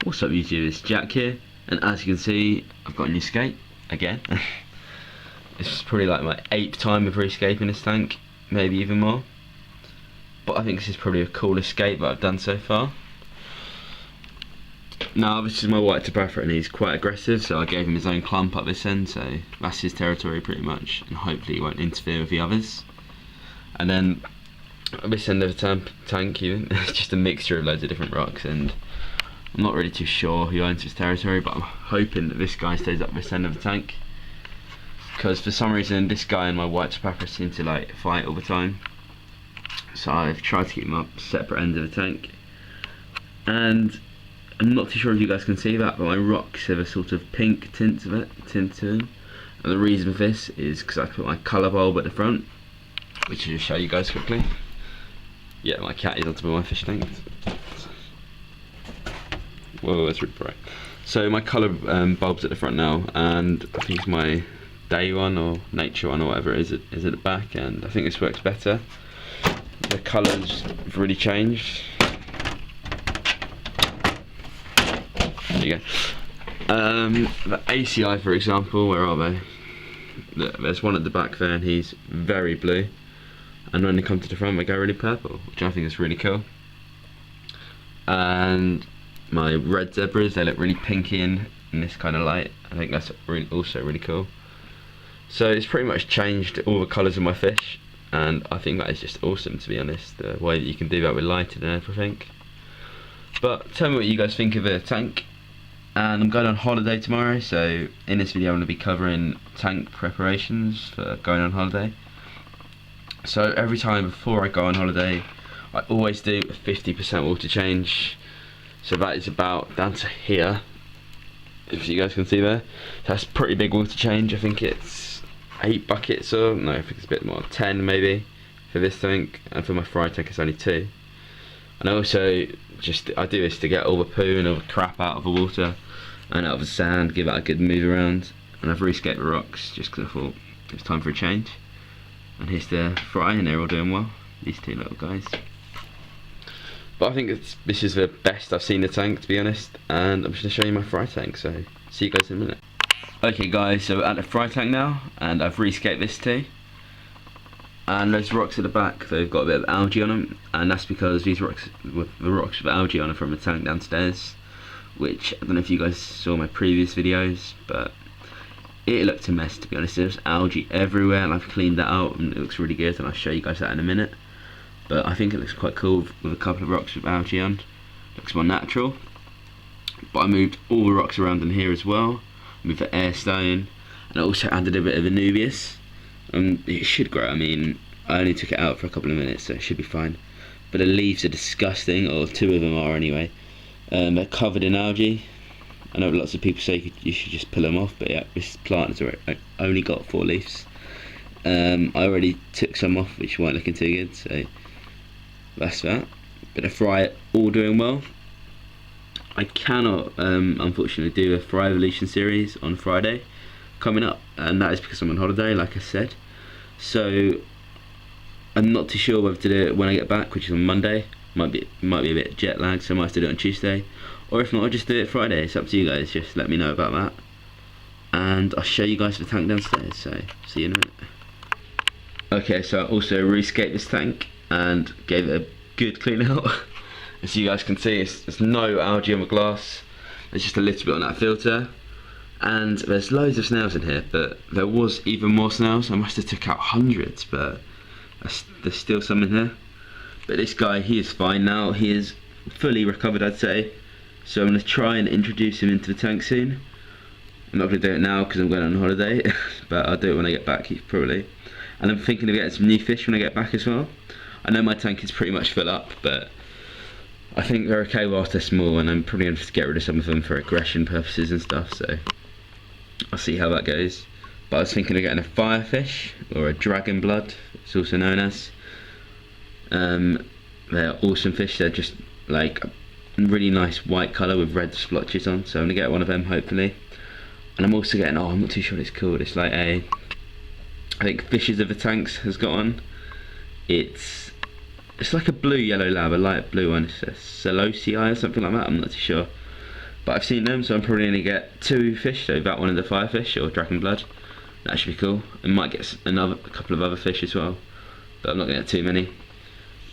What's up YouTube, it's Jack here, and as you can see, I've got a new skate, again. This is probably like my 8th time of rescaping this tank, maybe even more. But I think this is probably the coolest skate that I've done so far. Now this is my white Tabafra and he's quite aggressive, so I gave him his own clump up this end, so that's his territory pretty much, and hopefully he won't interfere with the others. And then this end of the tank even, it's just a mixture of loads of different rocks, and I'm not really too sure who owns this territory, but I'm hoping that this guy stays up this end of the tank, because for some reason this guy and my white Tabafra seem to like fight all the time. So I've tried to keep them up separate ends of the tank, and I'm not too sure if you guys can see that, but my rocks have a sort of pink tint to them. And the reason for this is because I put my colour bulb at the front, which I'll just show you guys quickly. Yeah, my cat is on top of my fish tank. Whoa, that's really bright. So my colour bulb's at the front now, and I think it's my day one or nature one or whatever it is at the back, and I think this works better. The colours have really changed. There you go. The ACI, for example, where are they? There's one at the back there, and he's very blue. And when they come to the front, they go really purple, which I think is really cool. And my red zebras, they look really pinky in this kind of light. I think that's also really cool. So it's pretty much changed all the colours of my fish, and I think that is just awesome, to be honest, the way that you can do that with lighting and everything. But tell me what you guys think of the tank. And I'm going on holiday tomorrow, so in this video I'm going to be covering tank preparations for going on holiday. So every time before I go on holiday, I always do a 50% water change. So that is about down to here, if you guys can see there. That's pretty big water change. I think it's 8 buckets, or no, I think it's a bit more, 10 maybe for this tank, and for my fry tank it's only 2. And I also I do this to get all the poo and all the crap out of the water and out of the sand, give it a good move around. And I've rescaped the rocks just because I thought it was time for a change. And here's the fry, and they're all doing well, these 2 little guys. But I think this is the best I've seen the tank, to be honest, and I'm just going to show you my fry tank, so see you guys in a minute. Okay guys, so we're at the fry tank now, and I've rescaped this too. And those rocks at the back, they've got a bit of algae on them, and that's because the rocks with algae on are from a tank downstairs, which I don't know if you guys saw my previous videos, but it looked a mess, to be honest. There's algae everywhere, and I've cleaned that out, and it looks really good, and I'll show you guys that in a minute. But I think it looks quite cool with a couple of rocks with algae on. Looks more natural. But I moved all the rocks around in here as well. I moved the airstone, and I also added a bit of Anubias. It should grow. I mean, I only took it out for a couple of minutes, so it should be fine. But the leaves are disgusting, or 2 of them are anyway. They're covered in algae. I know lots of people say you should just pull them off, but yeah, this plant has only got 4 leaves. I already took some off, which weren't looking too good, so that's that. But the fry all doing well. I cannot unfortunately do a Fry Evolution series on Friday coming up, and that is because I'm on holiday, like I said. So I'm not too sure whether to do it when I get back, which is on Monday. Might be a bit jet lag, so I might have to do it on Tuesday, or if not, I'll just do it Friday. It's up to you guys. Just let me know about that, and I'll show you guys the tank downstairs. So see you in a minute. Okay, so I also rescaped this tank and gave it a good clean out. As you guys can see, there's no algae on the glass. There's just a little bit on that filter. And there's loads of snails in here, but there was even more snails. I must have took out hundreds, but there's still some in here. But this guy, he is fine now. He is fully recovered, I'd say. So I'm going to try and introduce him into the tank soon. I'm not going to do it now because I'm going on holiday, but I'll do it when I get back, probably. And I'm thinking of getting some new fish when I get back as well. I know my tank is pretty much full up, but I think they're okay whilst they're small, and I'm probably going to have to get rid of some of them for aggression purposes and stuff, so I'll see how that goes. But I was thinking of getting a firefish, or a dragon blood, it's also known as. They're awesome fish. They're just like a really nice white colour with red splotches on, so I'm going to get one of them hopefully. And I'm also getting, I'm not too sure what it's called, it's like I think Fishes of the Tanks has got one. It's like a blue yellow lab, a light blue one. It's a Celosii or something like that, I'm not too sure. But I've seen them, so I'm probably going to get 2 fish, so that one of the firefish or dragon blood. That should be cool. I might get a couple of other fish as well, but I'm not going to get too many.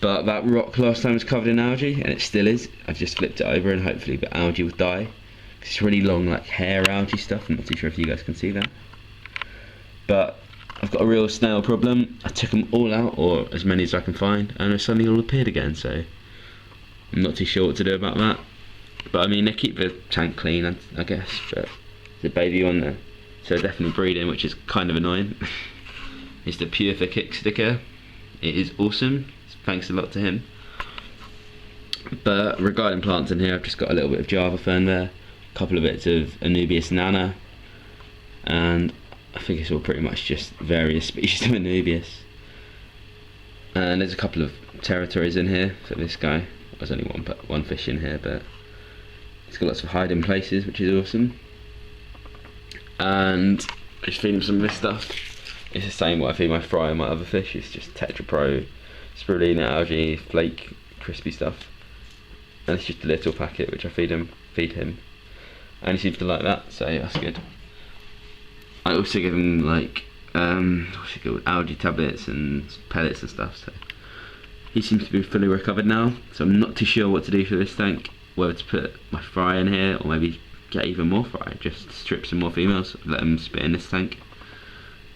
But that rock last time was covered in algae, and it still is. I've just flipped it over and hopefully the algae will die. Because it's really long, like hair algae stuff. I'm not too sure if you guys can see that. But I've got a real snail problem. I took them all out, or as many as I can find, and they suddenly all appeared again, so I'm not too sure what to do about that. But I mean, they keep the tank clean, I guess, but there's a baby on there, so they're definitely breeding, which is kind of annoying. It's the Pure for Kick sticker. It is awesome, thanks a lot to him. But regarding plants in here, I've just got a little bit of Java fern there, a couple of bits of Anubias nana, and I think it's all pretty much just various species of Anubias. And there's a couple of territories in here, so this guy, there's only one fish in here, but it's got lots of hiding places, which is awesome. And I just feed him some of this stuff. It's the same what I feed my fry and my other fish. It's just Tetra Pro, spirulina, algae, flake, crispy stuff. And it's just a little packet which I feed him, and he seems to like that, so that's good. I also give him like what's it called, algae tablets and pellets and stuff. So he seems to be fully recovered now. So I'm not too sure what to do for this tank. Whether to put my fry in here or maybe get even more fry, just strip some more females, let them spit in this tank.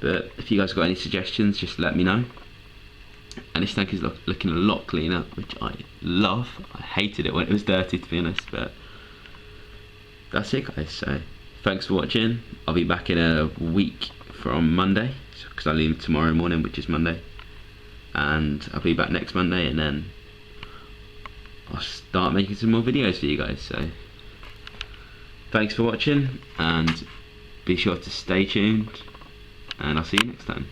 But if you guys got any suggestions, just let me know. And this tank is looking a lot cleaner, which I love. I hated it when it was dirty, to be honest, but that's it guys. So thanks for watching. I'll be back in a week from Monday, because I leave tomorrow morning, which is Monday, and I'll be back next Monday, and then I'll start making some more videos for you guys. So thanks for watching, and be sure to stay tuned, and I'll see you next time.